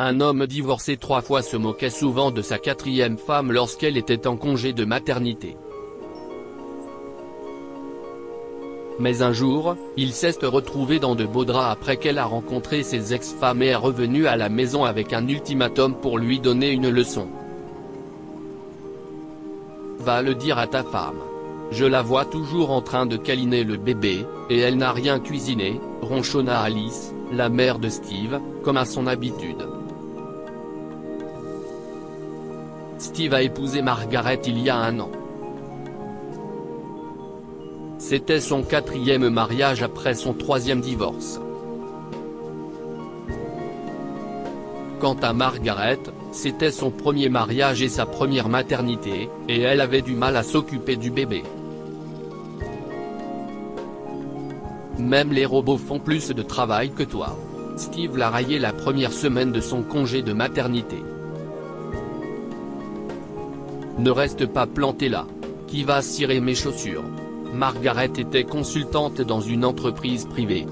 Un homme divorcé 3 fois se moquait souvent de sa 4e femme lorsqu'elle était en congé de maternité. Mais un jour, il s'est retrouvé dans de beaux draps après qu'elle a rencontré ses ex-femmes et est revenu à la maison avec un ultimatum pour lui donner une leçon. Va le dire à ta femme. Je la vois toujours en train de câliner le bébé, et elle n'a rien cuisiné, ronchonna Alice, la mère de Steve, comme à son habitude. Steve a épousé Margaret il y a 1 an. C'était son 4e mariage après son 3e divorce. Quant à Margaret, c'était son 1er mariage et sa première maternité, et elle avait du mal à s'occuper du bébé. Même les robots font plus de travail que toi. Steve l'a raillé la première semaine de son congé de maternité. Ne reste pas planté là. Qui va cirer mes chaussures? Margaret était consultante dans une entreprise privée.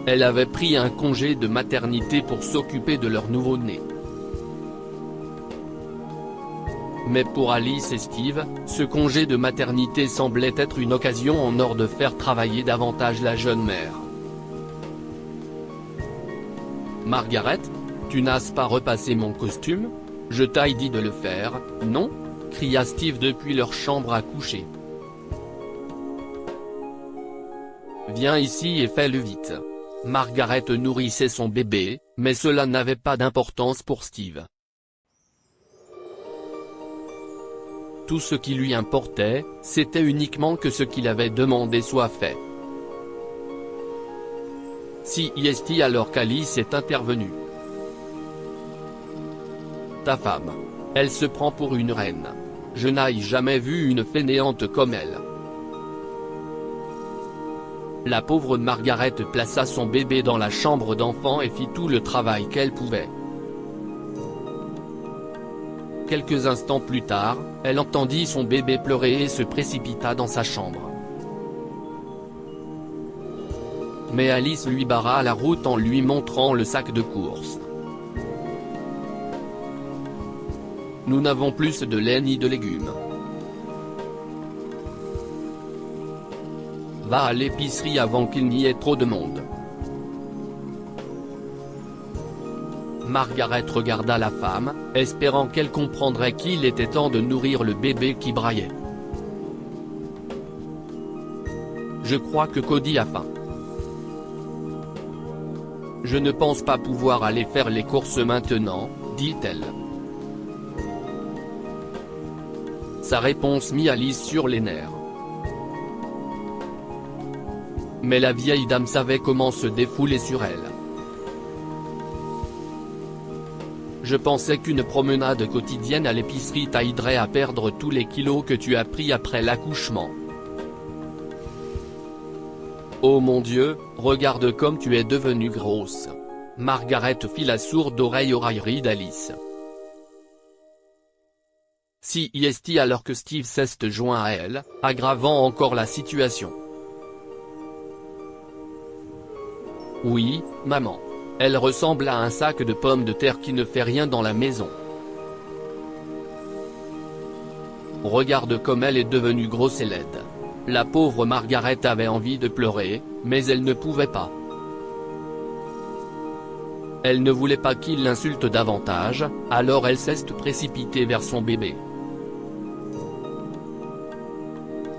Elle avait pris un congé de maternité pour s'occuper de leur nouveau-né. Mais pour Alice et Steve, ce congé de maternité semblait être une occasion en or de faire travailler davantage la jeune mère. Margaret, tu n'as pas repassé mon costume? Je t'ai dit de le faire, non? Cria Steve depuis leur chambre à coucher. Viens ici et fais-le vite. Margaret nourrissait son bébé, mais cela n'avait pas d'importance pour Steve. Tout ce qui lui importait, c'était uniquement que ce qu'il avait demandé soit fait. Si est alors qu'Alice est intervenue. Ta femme. Elle se prend pour une reine. Je n'ai jamais vu une fainéante comme elle. La pauvre Margaret plaça son bébé dans la chambre d'enfant et fit tout le travail qu'elle pouvait. Quelques instants plus tard, elle entendit son bébé pleurer et se précipita dans sa chambre. Mais Alice lui barra la route en lui montrant le sac de courses. Nous n'avons plus de lait ni de légumes. Va à l'épicerie avant qu'il n'y ait trop de monde. Margaret regarda la femme, espérant qu'elle comprendrait qu'il était temps de nourrir le bébé qui braillait. Je crois que Cody a faim. Je ne pense pas pouvoir aller faire les courses maintenant, dit-elle. Sa réponse mit Alice sur les nerfs. Mais la vieille dame savait comment se défouler sur elle. Je pensais qu'une promenade quotidienne à l'épicerie t'aiderait à perdre tous les kilos que tu as pris après l'accouchement. Oh mon Dieu, regarde comme tu es devenue grosse. Margaret fit la sourde oreille aux railleries d'Alice. Si est alors que Steve s'est joint à elle, aggravant encore la situation. Oui, maman. Elle ressemble à un sac de pommes de terre qui ne fait rien dans la maison. Regarde comme elle est devenue grosse et laide. La pauvre Margaret avait envie de pleurer, mais elle ne pouvait pas. Elle ne voulait pas qu'il l'insulte davantage, alors elle s'est précipitée vers son bébé.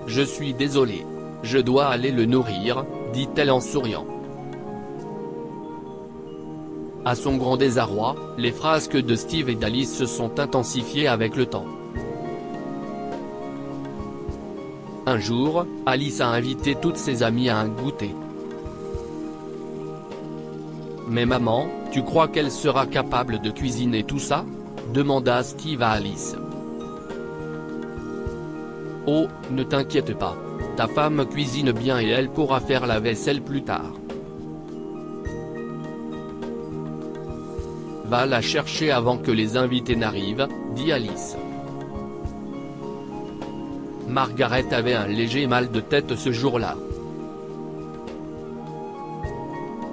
Je suis désolée. Je dois aller le nourrir, dit-elle en souriant. À son grand désarroi, les frasques de Steve et d'Alice se sont intensifiées avec le temps. Un jour, Alice a invité toutes ses amies à un goûter. Mais maman, tu crois qu'elle sera capable de cuisiner tout ça? Demanda Steve à Alice. Oh, ne t'inquiète pas. Ta femme cuisine bien et elle pourra faire la vaisselle plus tard. Va la chercher avant que les invités n'arrivent, dit Alice. Margaret avait un léger mal de tête ce jour-là.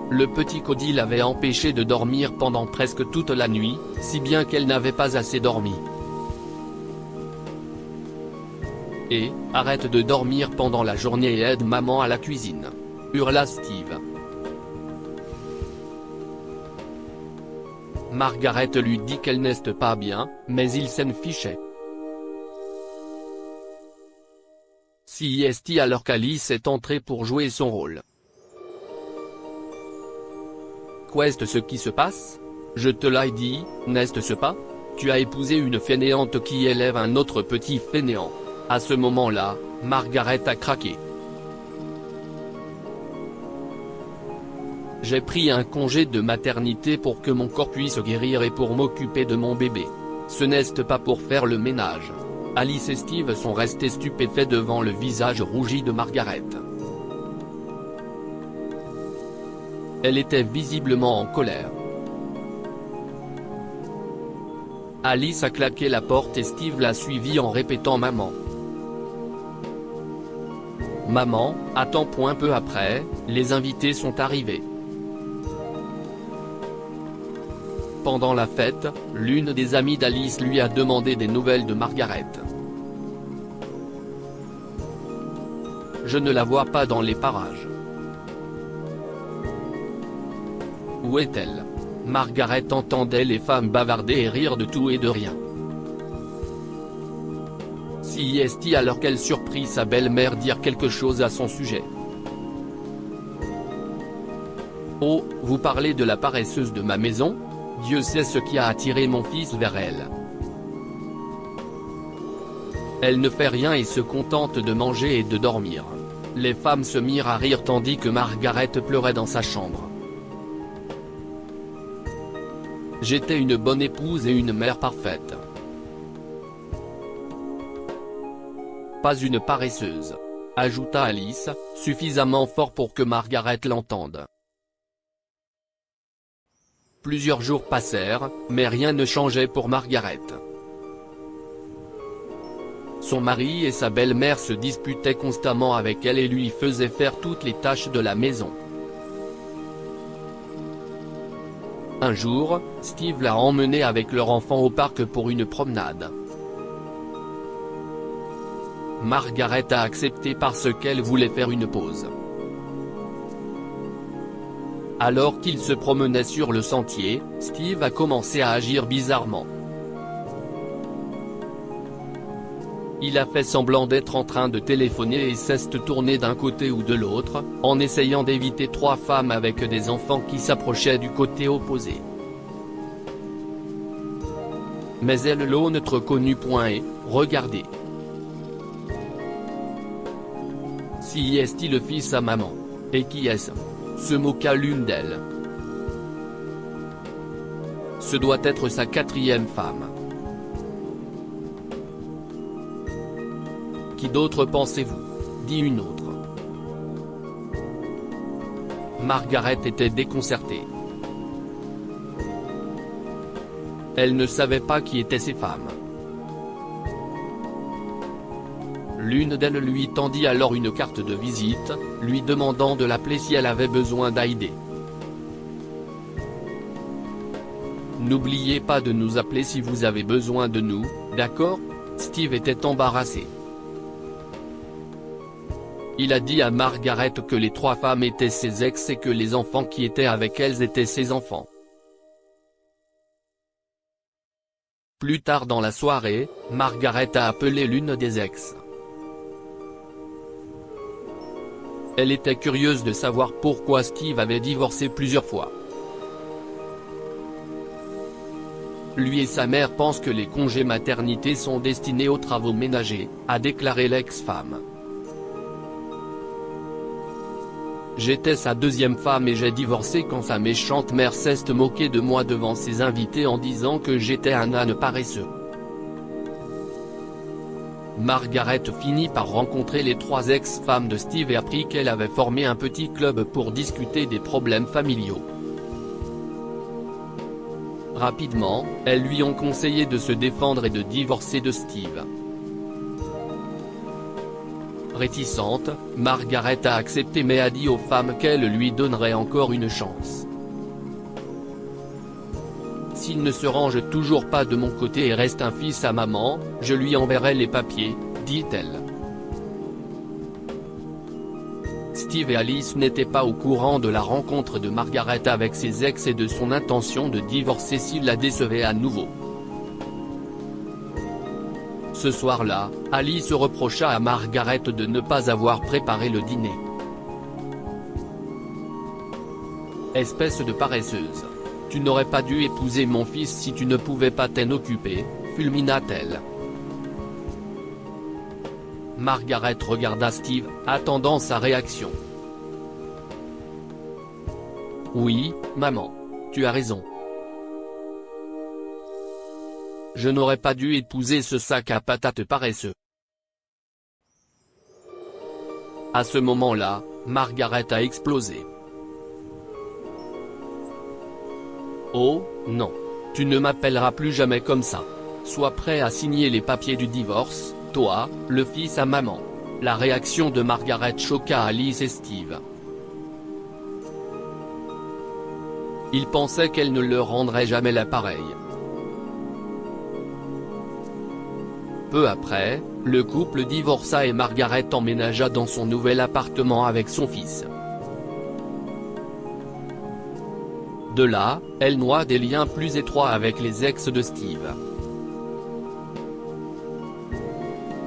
Le petit Cody l'avait empêchée de dormir pendant presque toute la nuit, si bien qu'elle n'avait pas assez dormi. Et, arrête de dormir pendant la journée et aide maman à la cuisine, hurla Steve. Margaret lui dit qu'elle n'est pas bien, mais il s'en fichait. C'est alors qu'Alice est entrée pour jouer son rôle. Qu'est-ce ce qui se passe? Je te l'ai dit, n'est-ce pas? Tu as épousé une fainéante qui élève un autre petit fainéant. À ce moment-là, Margaret a craqué. J'ai pris un congé de maternité pour que mon corps puisse guérir et pour m'occuper de mon bébé. Ce n'est pas pour faire le ménage. Alice et Steve sont restés stupéfaits devant le visage rougi de Margaret. Elle était visiblement en colère. Alice a claqué la porte et Steve l'a suivie en répétant « Maman ». Maman, attends point peu après, les invités sont arrivés. Pendant la fête, l'une des amies d'Alice lui a demandé des nouvelles de Margaret. Je ne la vois pas dans les parages. Où est-elle? Margaret entendait les femmes bavarder et rire de tout et de rien. C'est alors qu'elle surprit sa belle-mère dire quelque chose à son sujet. Oh, vous parlez de la paresseuse de ma maison? Dieu sait ce qui a attiré mon fils vers elle. Elle ne fait rien et se contente de manger et de dormir. Les femmes se mirent à rire tandis que Margaret pleurait dans sa chambre. J'étais une bonne épouse et une mère parfaite. Pas une paresseuse, ajouta Alice, suffisamment fort pour que Margaret l'entende. Plusieurs jours passèrent, mais rien ne changeait pour Margaret. Son mari et sa belle-mère se disputaient constamment avec elle et lui faisaient faire toutes les tâches de la maison. Un jour, Steve l'a emmenée avec leur enfant au parc pour une promenade. Margaret a accepté parce qu'elle voulait faire une pause. Alors qu'ils se promenaient sur le sentier, Steve a commencé à agir bizarrement. Il a fait semblant d'être en train de téléphoner et s'est tourné d'un côté ou de l'autre, en essayant d'éviter trois femmes avec des enfants qui s'approchaient du côté opposé. Mais elle l'ont reconnu point et, regardez. Si est-il le fils à maman? Et qui est-ce? Se moqua l'une d'elles. Ce doit être sa quatrième femme. Qui d'autre pensez-vous? Dit une autre. Margaret était déconcertée. Elle ne savait pas qui étaient ces femmes. L'une d'elles lui tendit alors une carte de visite, lui demandant de l'appeler si elle avait besoin d'aide. N'oubliez pas de nous appeler si vous avez besoin de nous, d'accord? Steve était embarrassé. Il a dit à Margaret que les trois femmes étaient ses ex et que les enfants qui étaient avec elles étaient ses enfants. Plus tard dans la soirée, Margaret a appelé l'une des ex. Elle était curieuse de savoir pourquoi Steve avait divorcé plusieurs fois. Lui et sa mère pensent que les congés maternité sont destinés aux travaux ménagers, a déclaré l'ex-femme. J'étais sa deuxième femme et j'ai divorcé quand sa méchante mère s'est moquée de moi devant ses invités en disant que j'étais un âne paresseux. Margaret finit par rencontrer les trois ex-femmes de Steve et apprit qu'elle avait formé un petit club pour discuter des problèmes familiaux. Rapidement, elles lui ont conseillé de se défendre et de divorcer de Steve. Réticente, Margaret a accepté mais a dit aux femmes qu'elle lui donnerait encore une chance. S'il ne se range toujours pas de mon côté et reste un fils à maman, je lui enverrai les papiers, dit-elle. Steve et Alice n'étaient pas au courant de la rencontre de Margaret avec ses ex et de son intention de divorcer s'il la décevait à nouveau. Ce soir-là, Alice reprocha à Margaret de ne pas avoir préparé le dîner. « Espèce de paresseuse. Tu n'aurais pas dû épouser mon fils si tu ne pouvais pas t'en occuper », fulmina-t-elle. Margaret regarda Steve, attendant sa réaction. « Oui, maman. Tu as raison. Je n'aurais pas dû épouser ce sac à patates paresseux. » À ce moment-là, Margaret a explosé. « Oh, non. Tu ne m'appelleras plus jamais comme ça. Sois prêt à signer les papiers du divorce, toi, le fils à maman. » La réaction de Margaret choqua Alice et Steve. Ils pensaient qu'elle ne leur rendrait jamais l'appareil. Peu après, le couple divorça et Margaret emménagea dans son nouvel appartement avec son fils. De là, elle noua des liens plus étroits avec les ex de Steve.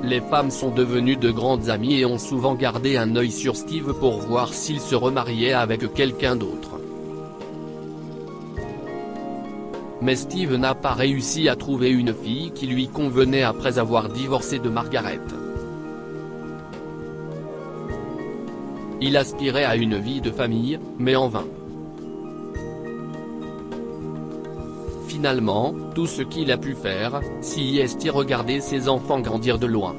Les femmes sont devenues de grandes amies et ont souvent gardé un œil sur Steve pour voir s'il se remariait avec quelqu'un d'autre. Mais Steve n'a pas réussi à trouver une fille qui lui convenait après avoir divorcé de Margaret. Il aspirait à une vie de famille, mais en vain. Finalement, tout ce qu'il a pu faire, c'est regarder ses enfants grandir de loin.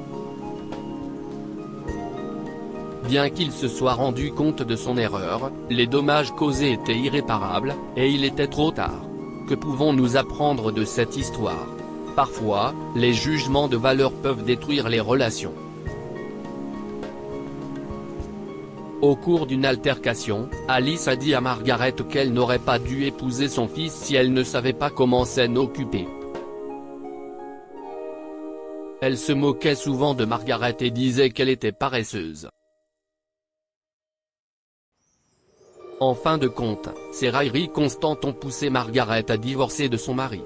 Bien qu'il se soit rendu compte de son erreur, les dommages causés étaient irréparables, et il était trop tard. Que pouvons-nous apprendre de cette histoire? Parfois, les jugements de valeur peuvent détruire les relations. Au cours d'une altercation, Alice a dit à Margaret qu'elle n'aurait pas dû épouser son fils si elle ne savait pas comment s'en occuper. Elle se moquait souvent de Margaret et disait qu'elle était paresseuse. En fin de compte, ces railleries constantes ont poussé Margaret à divorcer de son mari.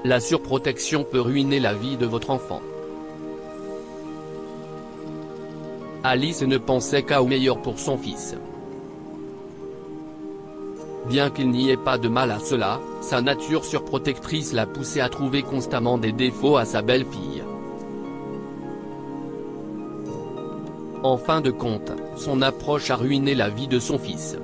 La surprotection peut ruiner la vie de votre enfant. Alice ne pensait qu'au meilleur pour son fils. Bien qu'il n'y ait pas de mal à cela, sa nature surprotectrice l'a poussé à trouver constamment des défauts à sa belle-fille. En fin de compte, son approche a ruiné la vie de son fils.